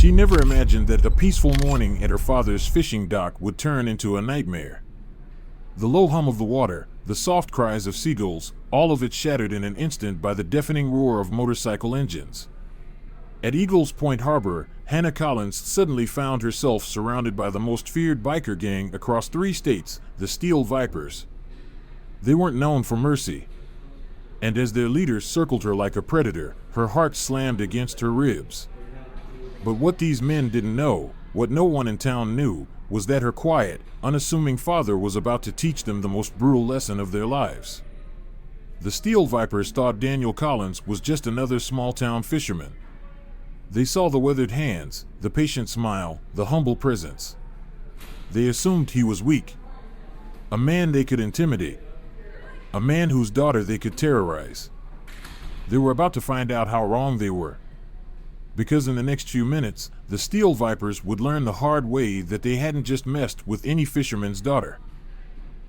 She never imagined that a peaceful morning at her father's fishing dock would turn into a nightmare. The low hum of the water, the soft cries of seagulls, all of it shattered in an instant by the deafening roar of motorcycle engines. At Eagles Point Harbor, Hannah Collins suddenly found herself surrounded by the most feared biker gang across 3 states, the Steel Vipers. They weren't known for mercy. And as their leaders circled her like a predator, her heart slammed against her ribs. But what these men didn't know, what no one in town knew, was that her quiet, unassuming father was about to teach them the most brutal lesson of their lives. The Steel Vipers thought Daniel Collins was just another small-town fisherman. They saw the weathered hands, the patient smile, the humble presence. They assumed he was weak. A man they could intimidate. A man whose daughter they could terrorize. They were about to find out how wrong they were. Because in the next few minutes, the Steel Vipers would learn the hard way that they hadn't just messed with any fisherman's daughter.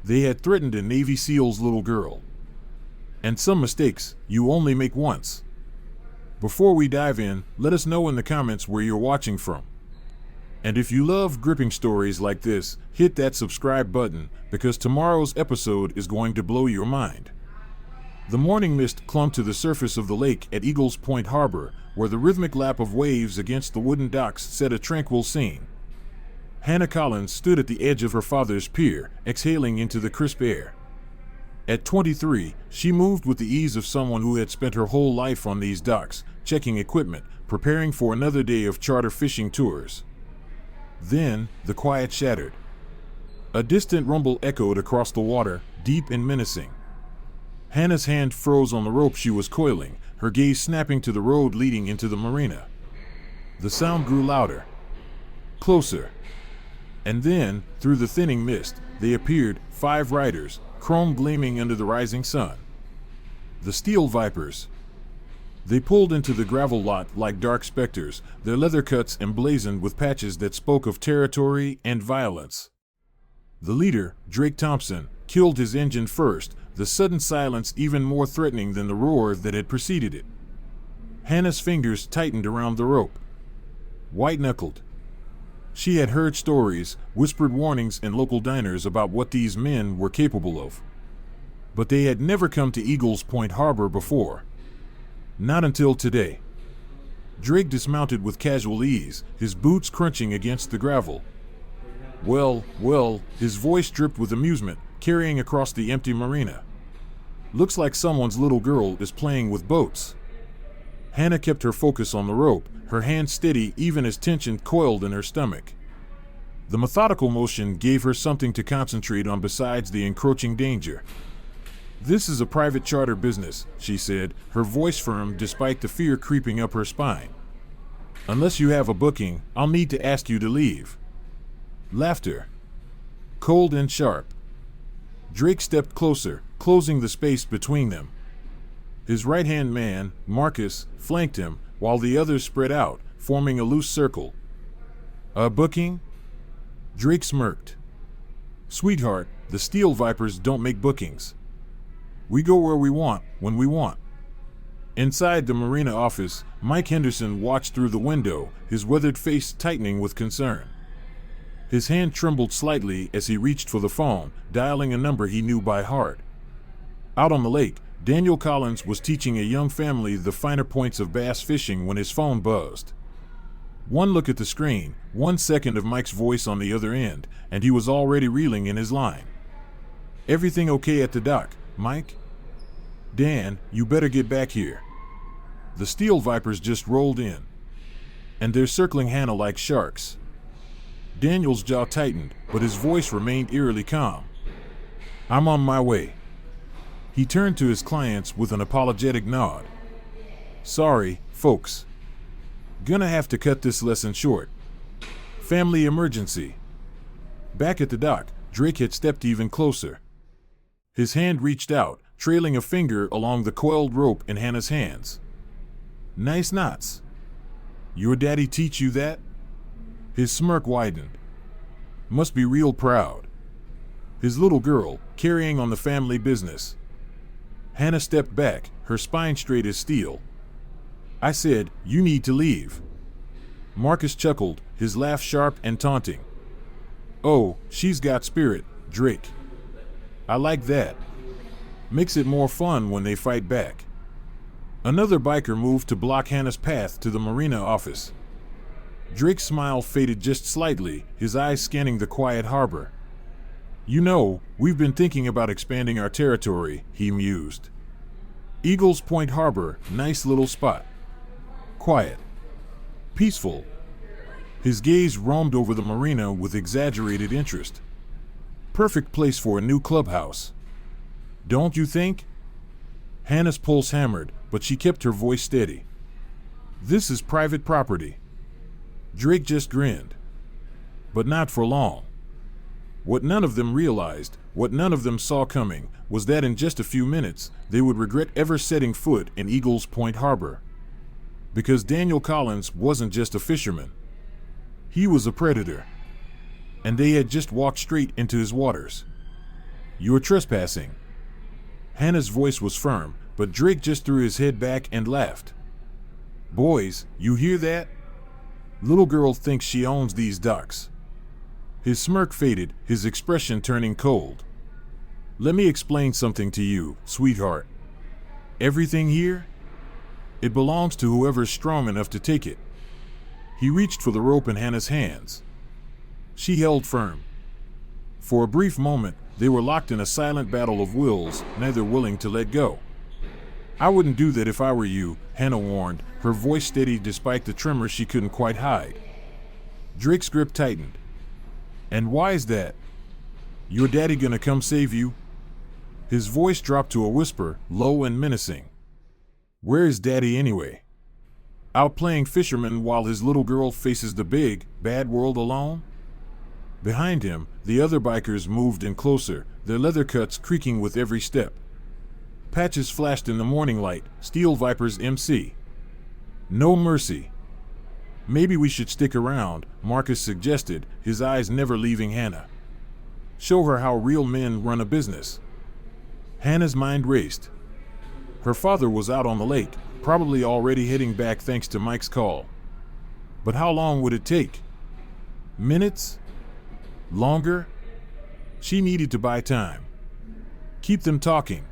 They had threatened a Navy SEAL's little girl. And some mistakes you only make once. Before we dive in, let us know in the comments where you're watching from. And if you love gripping stories like this, hit that subscribe button, because tomorrow's episode is going to blow your mind. The morning mist clung to the surface of the lake at Eagles Point Harbor, where the rhythmic lap of waves against the wooden docks set a tranquil scene. Hannah Collins stood at the edge of her father's pier, exhaling into the crisp air. At 23, she moved with the ease of someone who had spent her whole life on these docks, checking equipment, preparing for another day of charter fishing tours. Then, the quiet shattered. A distant rumble echoed across the water, deep and menacing. Hannah's hand froze on the rope she was coiling, her gaze snapping to the road leading into the marina. The sound grew louder. Closer. And then, through the thinning mist, they appeared, 5 riders, chrome gleaming under the rising sun. The Steel Vipers. They pulled into the gravel lot like dark specters, their leather cuts emblazoned with patches that spoke of territory and violence. The leader, Drake Thompson, killed his engine first, the sudden silence even more threatening than the roar that had preceded it. Hannah's fingers tightened around the rope. White-knuckled. She had heard stories, whispered warnings in local diners about what these men were capable of. But they had never come to Eagles Point Harbor before. Not until today. Drake dismounted with casual ease, his boots crunching against the gravel. Well, his voice dripped with amusement, carrying across the empty marina. Looks like someone's little girl is playing with boats. Hannah kept her focus on the rope, her hand steady even as tension coiled in her stomach. The methodical motion gave her something to concentrate on besides the encroaching danger. "This is a private charter business," she said, her voice firm despite the fear creeping up her spine. "Unless you have a booking, I'll need to ask you to leave." Laughter. Cold and sharp. Drake stepped closer, closing the space between them. His right-hand man, Marcus, flanked him, while the others spread out, forming a loose circle. "A booking?" Drake smirked. "Sweetheart, the Steel Vipers don't make bookings. We go where we want, when we want." Inside the marina office, Mike Henderson watched through the window, his weathered face tightening with concern. His hand trembled slightly as he reached for the phone, dialing a number he knew by heart. Out on the lake, Daniel Collins was teaching a young family the finer points of bass fishing when his phone buzzed. One look at the screen, 1 second of Mike's voice on the other end, and he was already reeling in his line. "Everything okay at the dock, Mike?" "Dan, you better get back here. The Steel Vipers just rolled in. And they're circling Hannah like sharks." Daniel's jaw tightened, but his voice remained eerily calm. "I'm on my way." He turned to his clients with an apologetic nod. "Sorry, folks. Gonna have to cut this lesson short. Family emergency." Back at the dock, Drake had stepped even closer. His hand reached out, trailing a finger along the coiled rope in Hannah's hands. "Nice knots. Your daddy teach you that?" His smirk widened. "Must be real proud. His little girl, carrying on the family business." Hannah stepped back, her spine straight as steel. "I said, you need to leave." Marcus chuckled, his laugh sharp and taunting. Oh, she's got spirit, Drake. I like that. Makes it more fun when they fight back. Another biker moved to block Hannah's path to the marina office. Drake's smile faded just slightly, his eyes scanning the quiet harbor. You know, we've been thinking about expanding our territory, he mused. Eagles Point Harbor, nice little spot. Quiet. Peaceful. His gaze roamed over the marina with exaggerated interest. Perfect place for a new clubhouse. Don't you think? Hannah's pulse hammered, but she kept her voice steady. This is private property. Drake just grinned. But not for long. What none of them realized, what none of them saw coming, was that in just a few minutes, they would regret ever setting foot in Eagles Point Harbor. Because Daniel Collins wasn't just a fisherman. He was a predator. And they had just walked straight into his waters. You're trespassing. Hannah's voice was firm, but Drake just threw his head back and laughed. Boys, you hear that? Little girl thinks she owns these docks. His smirk faded, his expression turning cold. Let me explain something to you, sweetheart. Everything here? It belongs to whoever's strong enough to take it. He reached for the rope in Hannah's hands. She held firm. For a brief moment, they were locked in a silent battle of wills, neither willing to let go. I wouldn't do that if I were you, Hannah warned, her voice steady despite the tremor she couldn't quite hide. Drake's grip tightened. And why is that? Your daddy gonna come save you? His voice dropped to a whisper, low and menacing. Where is daddy anyway? Out playing fisherman while his little girl faces the big, bad world alone? Behind him, the other bikers moved in closer, their leather cuts creaking with every step. Patches flashed in the morning light, Steel Viper's MC. No mercy. Maybe we should stick around, Marcus suggested, his eyes never leaving Hannah. Show her how real men run a business. Hannah's mind raced. Her father was out on the lake, probably already heading back thanks to Mike's call. But how long would it take? Minutes? Longer? She needed to buy time. Keep them talking.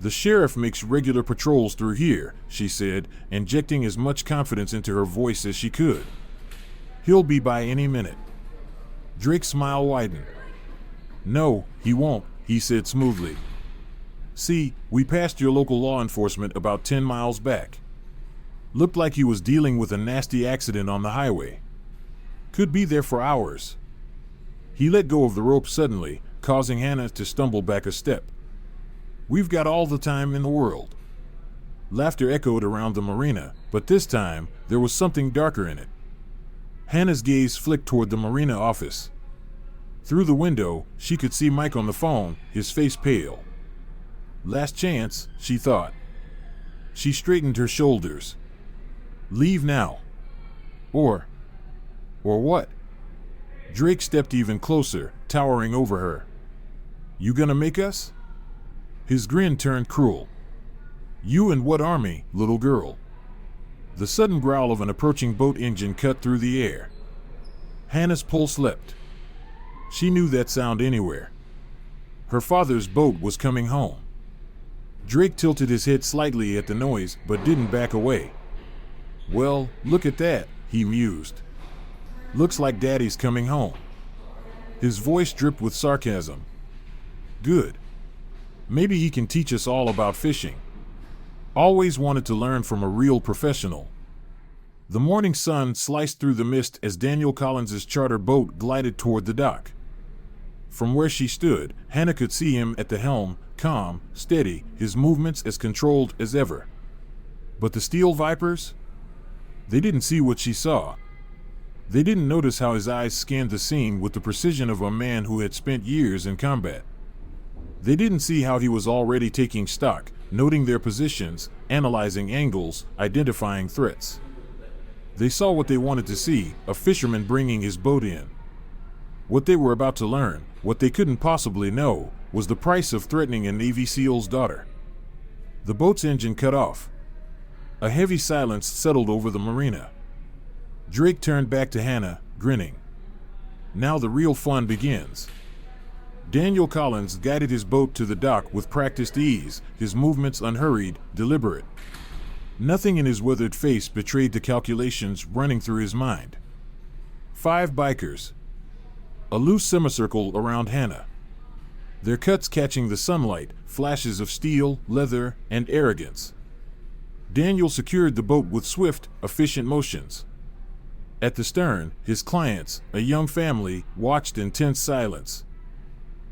The sheriff makes regular patrols through here, she said, injecting as much confidence into her voice as she could. He'll be by any minute. Drake's smile widened. No, he won't, he said smoothly. See, we passed your local law enforcement about 10 miles back. Looked like he was dealing with a nasty accident on the highway. Could be there for hours. He let go of the rope suddenly, causing Hannah to stumble back a step. We've got all the time in the world. Laughter echoed around the marina, but this time, there was something darker in it. Hannah's gaze flicked toward the marina office. Through the window, she could see Mike on the phone, his face pale. Last chance, she thought. She straightened her shoulders. Leave now. Or what? Drake stepped even closer, towering over her. You gonna make us? His grin turned cruel. You and what army, little girl? The sudden growl of an approaching boat engine cut through the air. Hannah's pulse leapt. She knew that sound anywhere. Her father's boat was coming home. Drake tilted his head slightly at the noise, but didn't back away. Well, look at that, he mused. Looks like Daddy's coming home. His voice dripped with sarcasm. Good. Maybe he can teach us all about fishing. Always wanted to learn from a real professional. The morning sun sliced through the mist as Daniel Collins's charter boat glided toward the dock. From where she stood, Hannah could see him at the helm, calm, steady, his movements as controlled as ever. But the Steel Vipers? They didn't see what she saw. They didn't notice how his eyes scanned the scene with the precision of a man who had spent years in combat. They didn't see how he was already taking stock, noting their positions, analyzing angles, identifying threats. They saw what they wanted to see, a fisherman bringing his boat in. What they were about to learn, what they couldn't possibly know, was the price of threatening a Navy SEAL's daughter. The boat's engine cut off. A heavy silence settled over the marina. Drake turned back to Hannah, grinning. Now the real fun begins. Daniel Collins guided his boat to the dock with practiced ease, his movements unhurried, deliberate. Nothing in his withered face betrayed the calculations running through his mind. 5 bikers. A loose semicircle around Hannah. Their cuts catching the sunlight, flashes of steel, leather, and arrogance. Daniel secured the boat with swift, efficient motions. At the stern, his clients, a young family, watched in tense silence.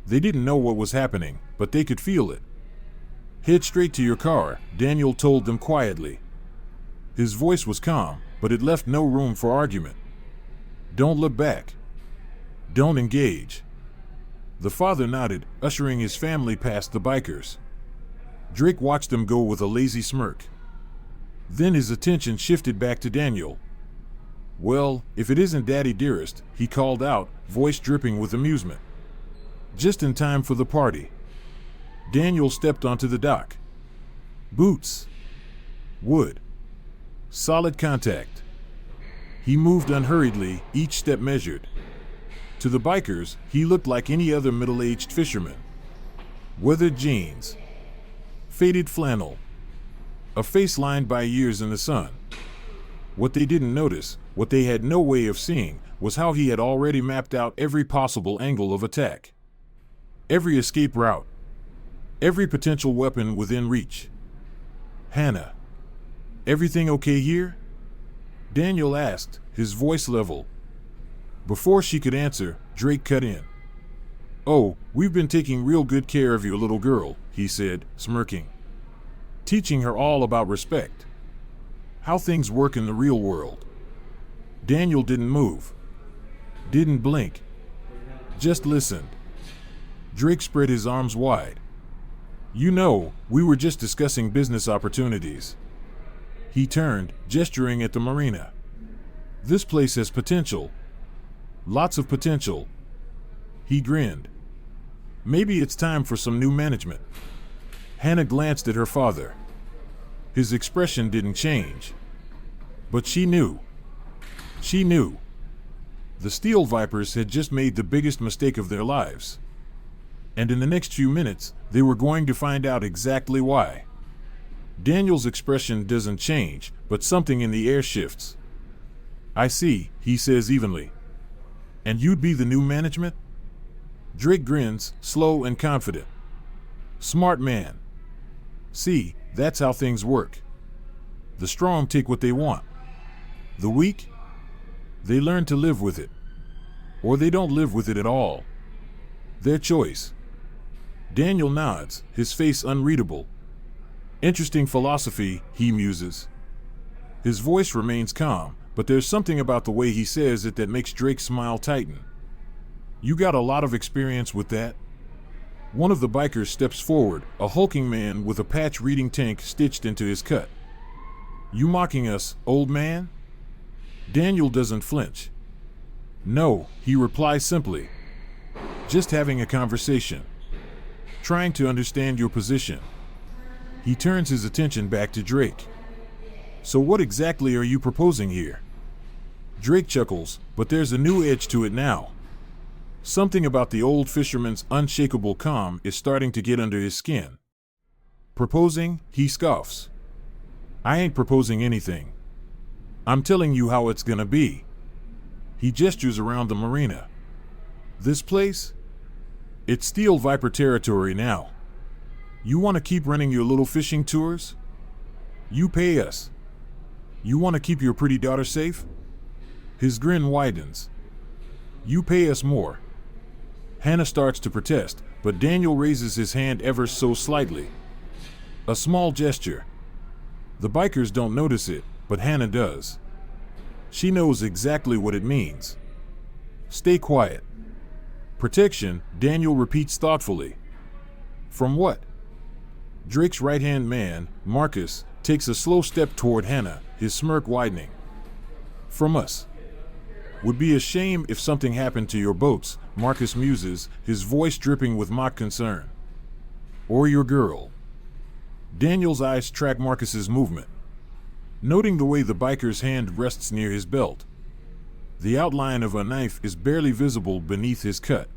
They didn't know what was happening, but they could feel it. Head straight to your car, Daniel told them quietly. His voice was calm, but it left no room for argument. Don't look back. Don't engage. The father nodded, ushering his family past the bikers. Drake watched them go with a lazy smirk. Then his attention shifted back to Daniel. Well, if it isn't Daddy Dearest, he called out, voice dripping with amusement. Just in time for the party. Daniel stepped onto the dock. Boots. Wood. Solid contact. He moved unhurriedly, each step measured. To the bikers, he looked like any other middle-aged fisherman. Weathered jeans. Faded flannel. A face lined by years in the sun. What they didn't notice, what they had no way of seeing, was how he had already mapped out every possible angle of attack. Every escape route. Every potential weapon within reach. Hannah. Everything okay here? Daniel asked, his voice level. Before she could answer, Drake cut in. Oh, we've been taking real good care of your little girl, he said, smirking. Teaching her all about respect. How things work in the real world. Daniel didn't move. Didn't blink. Just listened. Drake spread his arms wide. You know, we were just discussing business opportunities. He turned, gesturing at the marina. This place has potential. Lots of potential. He grinned. Maybe it's time for some new management. Hannah glanced at her father. His expression didn't change. But she knew. She knew. The Steel Vipers had just made the biggest mistake of their lives. And in the next few minutes, they were going to find out exactly why. Daniel's expression doesn't change, but something in the air shifts. I see, he says evenly. And you'd be the new management? Drake grins, slow and confident. Smart man. See, that's how things work. The strong take what they want. The weak? They learn to live with it. Or they don't live with it at all. Their choice. Daniel nods, his face unreadable. Interesting philosophy, he muses. His voice remains calm, but there's something about the way he says it that makes Drake's smile tighten. You got a lot of experience with that? One of the bikers steps forward, a hulking man with a patch reading tank stitched into his cut. You mocking us, old man? Daniel doesn't flinch. No, he replies simply. Just having a conversation. Trying to understand your position. He turns his attention back to Drake. So what exactly are you proposing here? Drake chuckles, but there's a new edge to it now. Something about the old fisherman's unshakable calm is starting to get under his skin. Proposing? He scoffs. I ain't proposing anything. I'm telling you how it's gonna be. He gestures around the marina. This place? It's Steel Viper territory now. You want to keep running your little fishing tours? You pay us. You want to keep your pretty daughter safe? His grin widens. You pay us more. Hannah starts to protest, but Daniel raises his hand ever so slightly. A small gesture. The bikers don't notice it, but Hannah does. She knows exactly what it means. Stay quiet. Protection, Daniel repeats thoughtfully. From what? Drake's right-hand man, Marcus, takes a slow step toward Hannah, his smirk widening. From us. Would be a shame if something happened to your boats, Marcus muses, his voice dripping with mock concern. Or your girl. Daniel's eyes track Marcus's movement. Noting the way the biker's hand rests near his belt. The outline of a knife is barely visible beneath his cut.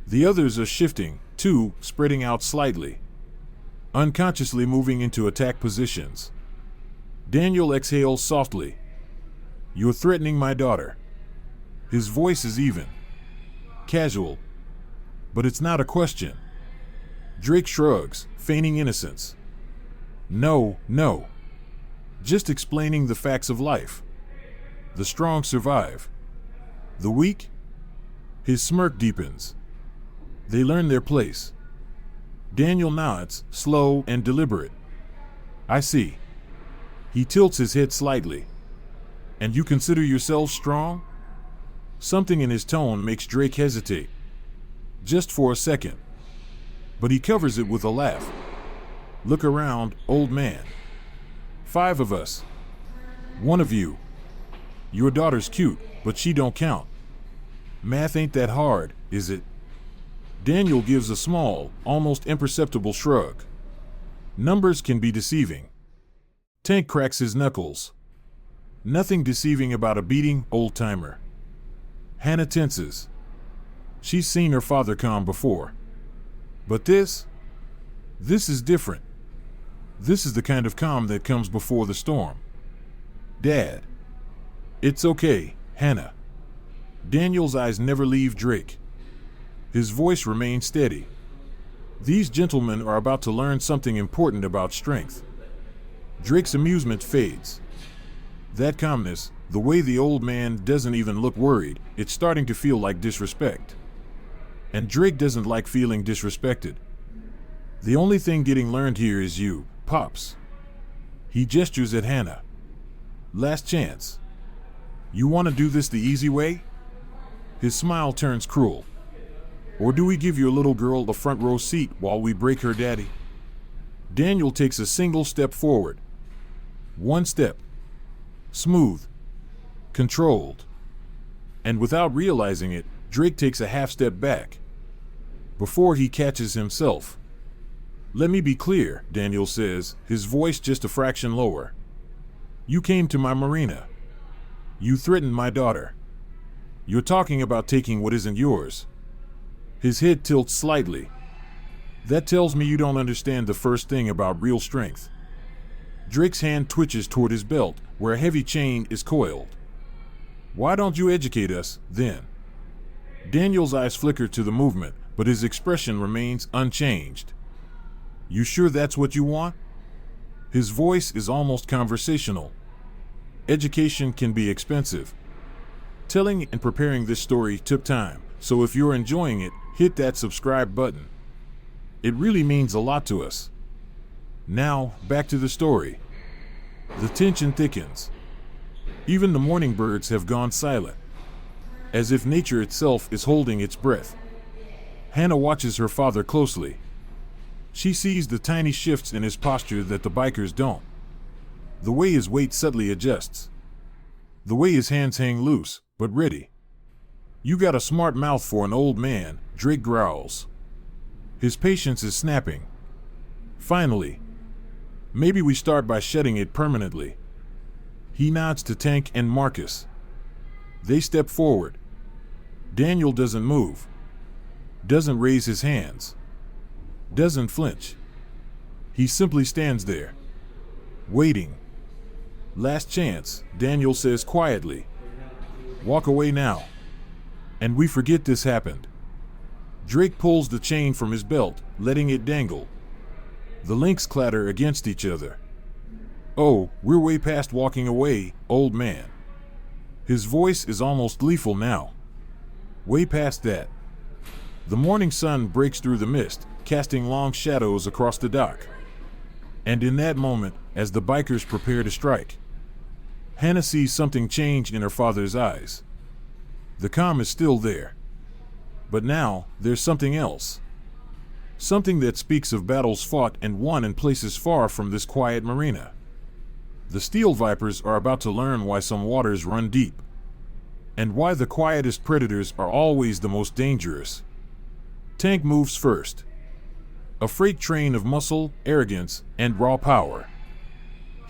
The others are shifting, too, spreading out slightly, unconsciously moving into attack positions. Daniel exhales softly. "You're threatening my daughter." His voice is even, casual, but it's not a question. Drake shrugs, feigning innocence. No. Just explaining the facts of life. The strong survive. The weak? His smirk deepens. They learn their place. Daniel nods, slow and deliberate. "I see." He tilts his head slightly. "And you consider yourself strong?" Something in his tone makes Drake hesitate. Just for a second. But he covers it with a laugh. "Look around, old man. 5 of us. 1 of you. Your daughter's cute, but she don't count. Math ain't that hard, is it?" Daniel gives a small, almost imperceptible shrug. Numbers can be deceiving. Tank cracks his knuckles. Nothing deceiving about a beating old-timer. Hannah tenses. She's seen her father calm before. But this is different. This is the kind of calm that comes before the storm. "Dad." "It's okay, Hannah." Daniel's eyes never leave Drake. His voice remains steady. These gentlemen are about to learn something important about strength. Drake's amusement fades. That calmness, the way the old man doesn't even look worried, it's starting to feel like disrespect. And Drake doesn't like feeling disrespected. "The only thing getting learned here is you, Pops." He gestures at Hannah. "Last chance. You want to do this the easy way?" His smile turns cruel. "Or do we give your little girl a front row seat while we break her daddy?" Daniel takes a single step forward. 1 step. Smooth. Controlled. And without realizing it, Drake takes a half step back. Before he catches himself. "Let me be clear," Daniel says, his voice just a fraction lower. "You came to my marina. You threatened my daughter. You're talking about taking what isn't yours." His head tilts slightly. "That tells me you don't understand the first thing about real strength." Drake's hand twitches toward his belt, where a heavy chain is coiled. "Why don't you educate us, then?" Daniel's eyes flicker to the movement, but his expression remains unchanged. "You sure that's what you want?" His voice is almost conversational. Education can be expensive. Telling and preparing this story took time, so if you're enjoying it, hit that subscribe button. It really means a lot to us. Now, back to the story. The tension thickens. Even the morning birds have gone silent, as if nature itself is holding its breath. Hannah watches her father closely. She sees the tiny shifts in his posture that the bikers don't. The way his weight subtly adjusts. The way his hands hang loose, but ready. "You got a smart mouth for an old man," Drake growls. His patience is snapping. "Finally. Maybe we start by shutting it permanently." He nods to Tank and Marcus. They step forward. Daniel doesn't move. Doesn't raise his hands. Doesn't flinch. He simply stands there. Waiting. "Last chance," Daniel says quietly. "Walk away now. And we forget this happened." Drake pulls the chain from his belt, letting it dangle. The links clatter against each other. "Oh, we're way past walking away, old man." His voice is almost gleeful now. Way past that. The morning sun breaks through the mist, casting long shadows across the dock. And in that moment, as the bikers prepare to strike, Hannah sees something change in her father's eyes. The calm is still there. But now, there's something else. Something that speaks of battles fought and won in places far from this quiet marina. The steel vipers are about to learn why some waters run deep, and why the quietest predators are always the most dangerous. Tank moves first. A freight train of muscle, arrogance, and raw power.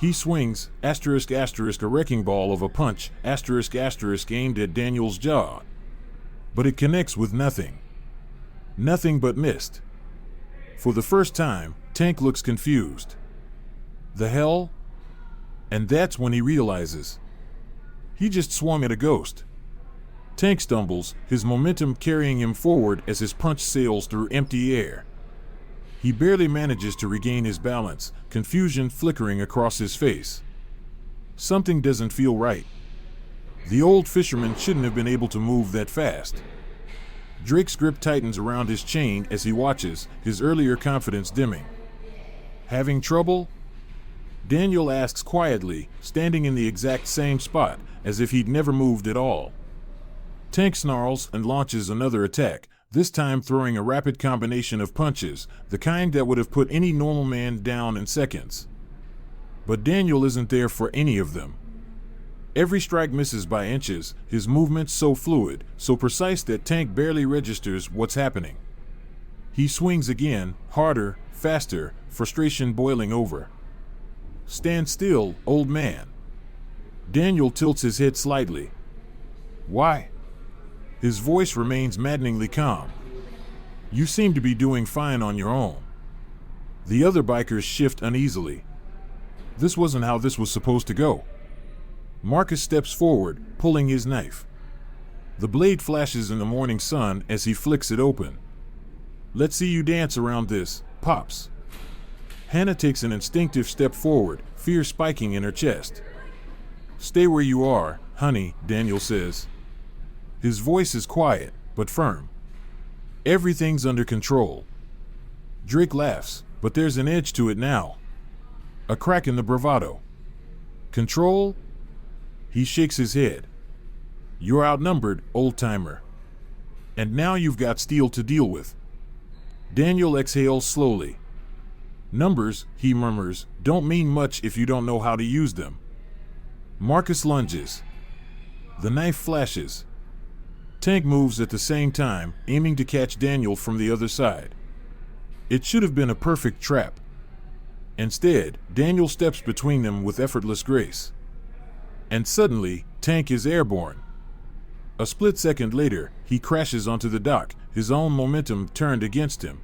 He swings, asterisk asterisk, a wrecking ball of a punch, asterisk asterisk, aimed at Daniel's jaw. But it connects with nothing. Nothing but mist. For the first time, Tank looks confused. The hell? And that's when he realizes. He just swung at a ghost. Tank stumbles, his momentum carrying him forward as his punch sails through empty air. He barely manages to regain his balance, confusion flickering across his face. Something doesn't feel right. The old fisherman shouldn't have been able to move that fast. Drake's grip tightens around his chain as he watches, his earlier confidence dimming. Having trouble? Daniel asks quietly, standing in the exact same spot, as if he'd never moved at all. Tank snarls and launches another attack, this time throwing a rapid combination of punches, the kind that would have put any normal man down in seconds. But Daniel isn't there for any of them. Every strike misses by inches, his movements so fluid, so precise that Tank barely registers what's happening. He swings again, harder, faster, frustration boiling over. Stand still, old man. Daniel tilts his head slightly. Why? His voice remains maddeningly calm. You seem to be doing fine on your own. The other bikers shift uneasily. This wasn't how this was supposed to go. Marcus steps forward, pulling his knife. The blade flashes in the morning sun as he flicks it open. Let's see you dance around this, Pops. Hannah takes an instinctive step forward, fear spiking in her chest. Stay where you are, honey, Daniel says. His voice is quiet, but firm. Everything's under control. Drake laughs, but there's an edge to it now. A crack in the bravado. Control? He shakes his head. You're outnumbered, old-timer. And now you've got steel to deal with. Daniel exhales slowly. Numbers, he murmurs, don't mean much if you don't know how to use them. Marcus lunges. The knife flashes. Tank moves at the same time, aiming to catch Daniel from the other side. It should have been a perfect trap. Instead, Daniel steps between them with effortless grace. And suddenly, Tank is airborne. A split second later, he crashes onto the dock, his own momentum turned against him.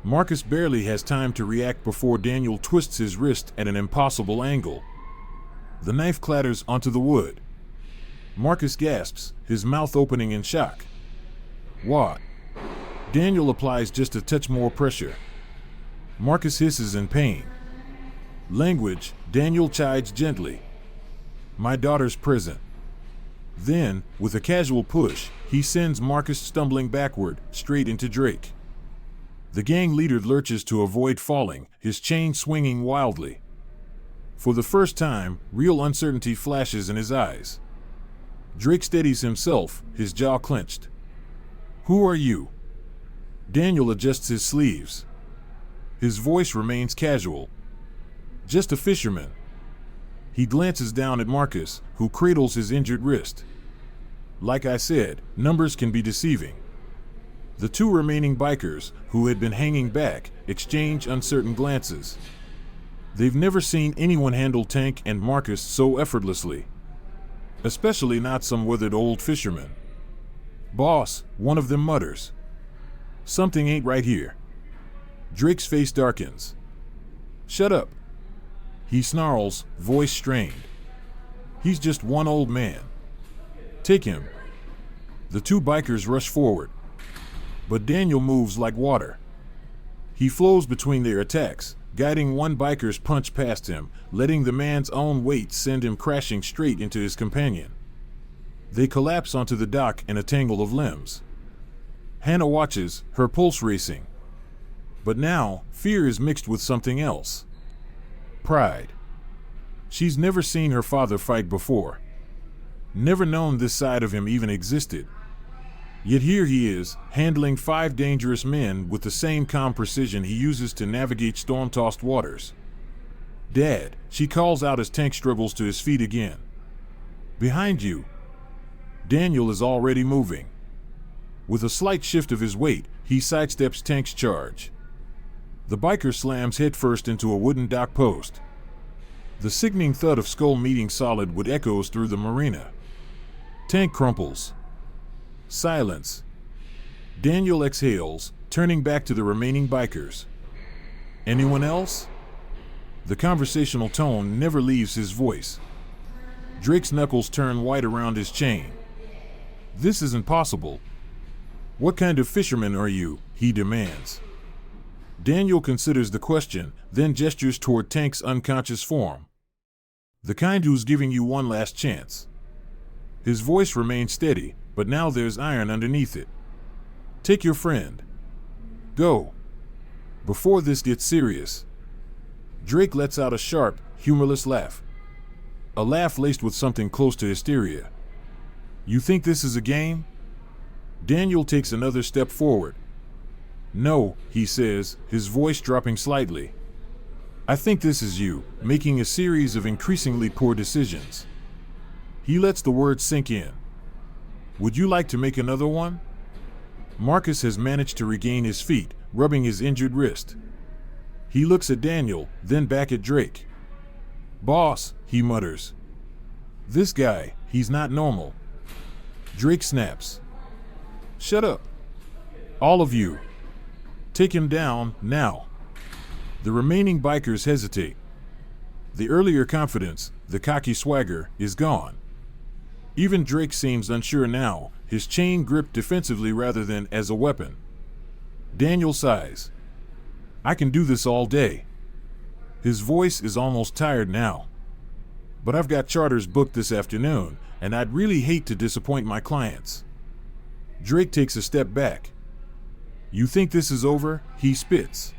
Marcus barely has time to react before Daniel twists his wrist at an impossible angle. The knife clatters onto the wood. Marcus gasps, his mouth opening in shock. What? Daniel applies just a touch more pressure. Marcus hisses in pain. Language, Daniel chides gently. My daughter's present. Then, with a casual push, he sends Marcus stumbling backward, straight into Drake. The gang leader lurches to avoid falling, his chain swinging wildly. For the first time, real uncertainty flashes in his eyes. Drake steadies himself, his jaw clenched. Who are you? Daniel adjusts his sleeves. His voice remains casual. Just a fisherman. He glances down at Marcus, who cradles his injured wrist. Like I said, numbers can be deceiving. The two remaining bikers, who had been hanging back, exchange uncertain glances. They've never seen anyone handle Tank and Marcus so effortlessly. Especially not some withered old fisherman. Boss, one of them mutters. Something ain't right here. Drake's face darkens. Shut up. He snarls, voice strained. He's just one old man. Take him. The two bikers rush forward. But Daniel moves like water. He flows between their attacks, guiding one biker's punch past him, letting the man's own weight send him crashing straight into his companion. They collapse onto the dock in a tangle of limbs. Hannah watches, her pulse racing. But now, fear is mixed with something else. Pride. She's never seen her father fight before. Never known this side of him even existed. Yet here he is, handling 5 dangerous men with the same calm precision he uses to navigate storm-tossed waters. Dad, she calls out as Tank struggles to his feet again. Behind you. Daniel is already moving. With a slight shift of his weight, he sidesteps Tank's charge. The biker slams headfirst into a wooden dock post. The sickening thud of skull meeting solid wood echoes through the marina. Tank crumples. Silence. Daniel exhales, turning back to the remaining bikers. Anyone else? The conversational tone never leaves his voice. Drake's knuckles turn white around his chain. This isn't possible. What kind of fisherman are you? He demands. Daniel considers the question, then gestures toward Tank's unconscious form. The kind who's giving you one last chance. His voice remains steady, but now there's iron underneath it. Take your friend. Go. Before this gets serious. Drake lets out a sharp, humorless laugh. A laugh laced with something close to hysteria. You think this is a game? Daniel takes another step forward. No, he says, his voice dropping slightly. I think this is you, making a series of increasingly poor decisions. He lets the words sink in. Would you like to make another one? Marcus has managed to regain his feet, rubbing his injured wrist. He looks at Daniel, then back at Drake. Boss, he mutters. This guy, he's not normal. Drake snaps. Shut up. All of you. Take him down, now. The remaining bikers hesitate. The earlier confidence, the cocky swagger, is gone. Even Drake seems unsure now, his chain gripped defensively rather than as a weapon. Daniel sighs. I can do this all day. His voice is almost tired now. But I've got charters booked this afternoon, and I'd really hate to disappoint my clients. Drake takes a step back. You think this is over? He spits.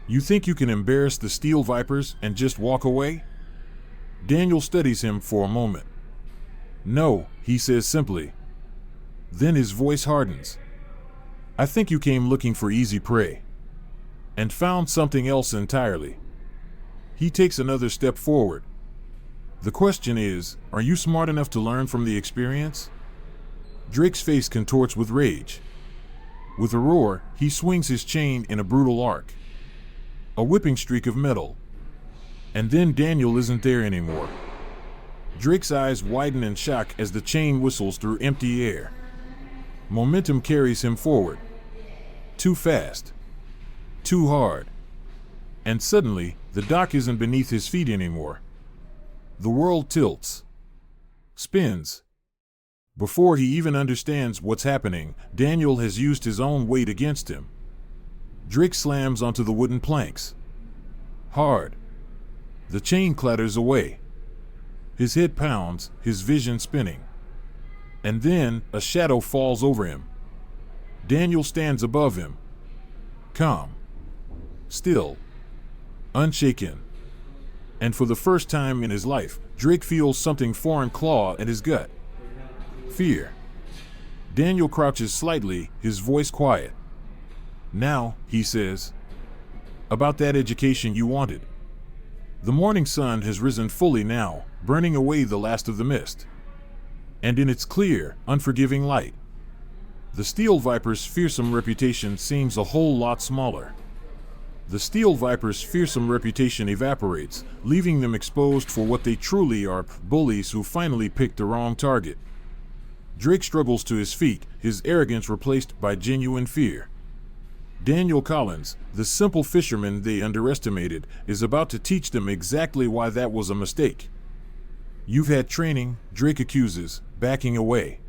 You think you can embarrass the Steel Vipers and just walk away? Daniel studies him for a moment. No, he says simply. Then his voice hardens. I think you came looking for easy prey. And found something else entirely. He takes another step forward. The question is, are you smart enough to learn from the experience? Drake's face contorts with rage. With a roar, he swings his chain in a brutal arc. A whipping streak of metal. And then Daniel isn't there anymore. Drake's eyes widen in shock as the chain whistles through empty air. Momentum carries him forward. Too fast. Too hard. And suddenly, the dock isn't beneath his feet anymore. The world tilts. Spins. Before he even understands what's happening, Daniel has used his own weight against him. Drake slams onto the wooden planks. Hard. The chain clatters away. His head pounds, his vision spinning. And then, a shadow falls over him. Daniel stands above him. Calm. Still. Unshaken. And for the first time in his life, Drake feels something foreign claw at his gut. Fear. Daniel crouches slightly, his voice quiet. Now, he says. About that education you wanted. The morning sun has risen fully now, burning away the last of the mist. And in its clear, unforgiving light, the Steel Viper's fearsome reputation seems a whole lot smaller. The Steel Viper's fearsome reputation evaporates, leaving them exposed for what they truly are, bullies who finally picked the wrong target. Drake struggles to his feet, his arrogance replaced by genuine fear. Daniel Collins, the simple fisherman they underestimated, is about to teach them exactly why that was a mistake. You've had training, Drake accuses, backing away.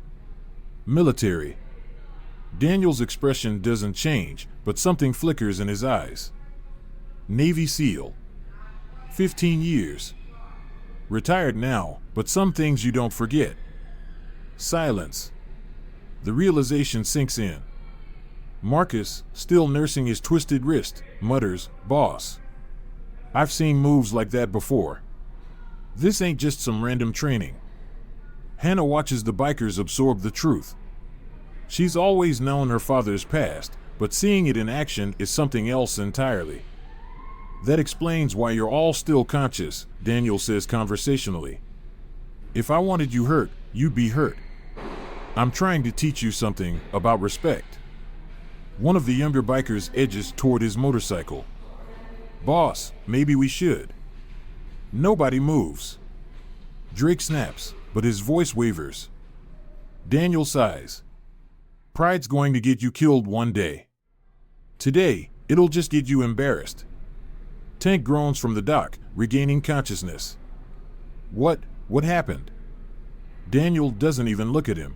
Military. Daniel's expression doesn't change, but something flickers in his eyes. Navy SEAL. 15 years. Retired now, but some things you don't forget. Silence. The realization sinks in. Marcus, still nursing his twisted wrist, mutters, "Boss. I've seen moves like that before. This ain't just some random training." Hannah watches the bikers absorb the truth. She's always known her father's past, but seeing it in action is something else entirely. That explains why you're all still conscious, Daniel says conversationally. If I wanted you hurt, you'd be hurt. I'm trying to teach you something about respect. One of the younger bikers edges toward his motorcycle. Boss, maybe we should. Nobody moves. Drake snaps, but his voice wavers. Daniel sighs. Pride's going to get you killed one day. Today, it'll just get you embarrassed. Tank groans from the dock, regaining consciousness. What happened? Daniel doesn't even look at him.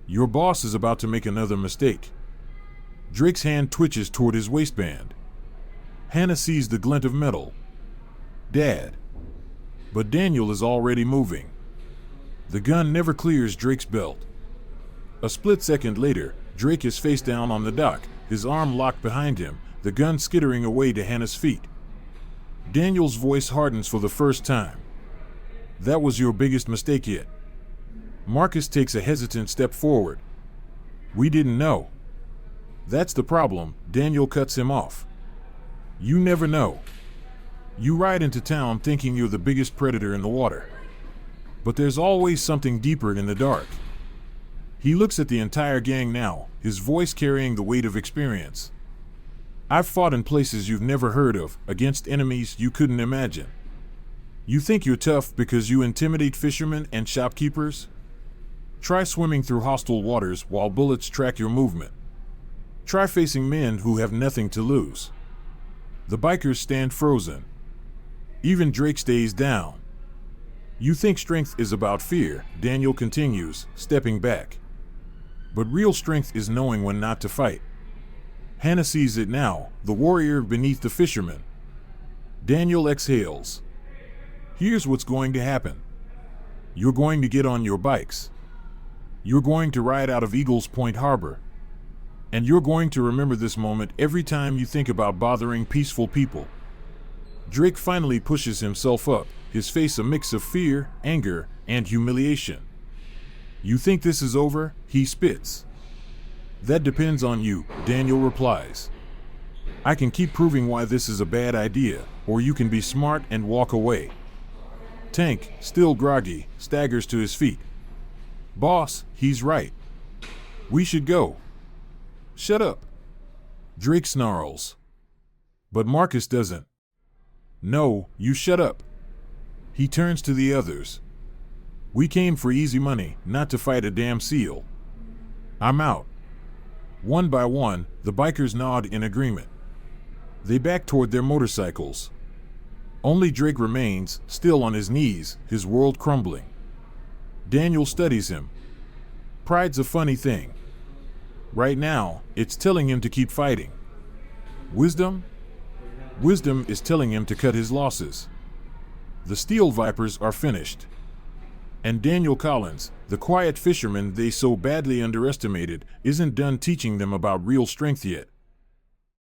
Your boss is about to make another mistake. Drake's hand twitches toward his waistband. Hannah sees the glint of metal. Dad. But Daniel is already moving. The gun never clears Drake's belt. A split second later, Drake is face down on the dock, his arm locked behind him, the gun skittering away to Hannah's feet. Daniel's voice hardens for the first time. That was your biggest mistake yet. Marcus takes a hesitant step forward. We didn't know. That's the problem, Daniel cuts him off. You never know. You ride into town thinking you're the biggest predator in the water. But there's always something deeper in the dark. He looks at the entire gang now, his voice carrying the weight of experience. I've fought in places you've never heard of, against enemies you couldn't imagine. You think you're tough because you intimidate fishermen and shopkeepers? Try swimming through hostile waters while bullets track your movement. Try facing men who have nothing to lose. The bikers stand frozen. Even Drake stays down. You think strength is about fear, Daniel continues, stepping back. But real strength is knowing when not to fight. Hannah sees it now, the warrior beneath the fisherman. Daniel exhales. Here's what's going to happen. You're going to get on your bikes. You're going to ride out of Eagles Point Harbor. And you're going to remember this moment every time you think about bothering peaceful people. Drake finally pushes himself up, his face a mix of fear, anger, and humiliation. You think this is over? He spits. That depends on you, Daniel replies. I can keep proving why this is a bad idea, or you can be smart and walk away. Tank, still groggy, staggers to his feet. Boss, he's right. We should go. Shut up. Drake snarls. But Marcus doesn't. No, you shut up. He turns to the others. We came for easy money, not to fight a damn seal. I'm out. One by one, the bikers nod in agreement. They back toward their motorcycles. Only Drake remains, still on his knees, his world crumbling. Daniel studies him. Pride's a funny thing. Right now, it's telling him to keep fighting. Wisdom? Wisdom is telling him to cut his losses. The Steel Vipers are finished. And Daniel Collins, the quiet fisherman they so badly underestimated, isn't done teaching them about real strength yet.